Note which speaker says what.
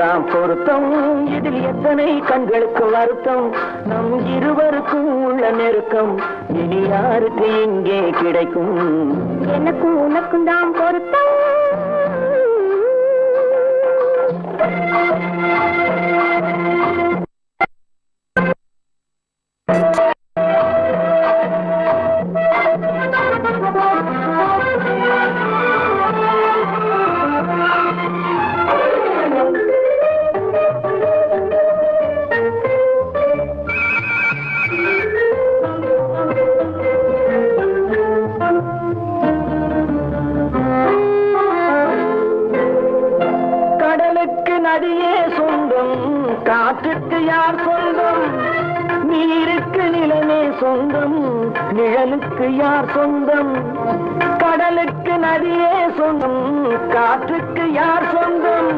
Speaker 1: தான் பொருத்தம். இதில் எத்தனை கண்களுக்கு வருத்தம். நம் இருவருக்கும் உள்ள நெருக்கம் இனி யாருக்கு இங்கே கிடைக்கும்?
Speaker 2: எனக்கும் உனக்கும் தான் பொருத்தம்.
Speaker 1: நதியே சொந்தம், காற்றுக்கு யார் சொந்தம்? நீருக்கு நிலமே சொந்தம், நிழலுக்கு யார் சொந்தம்? கடலுக்கு நதியே சொந்தம், காற்றுக்கு யார் சொந்தம்?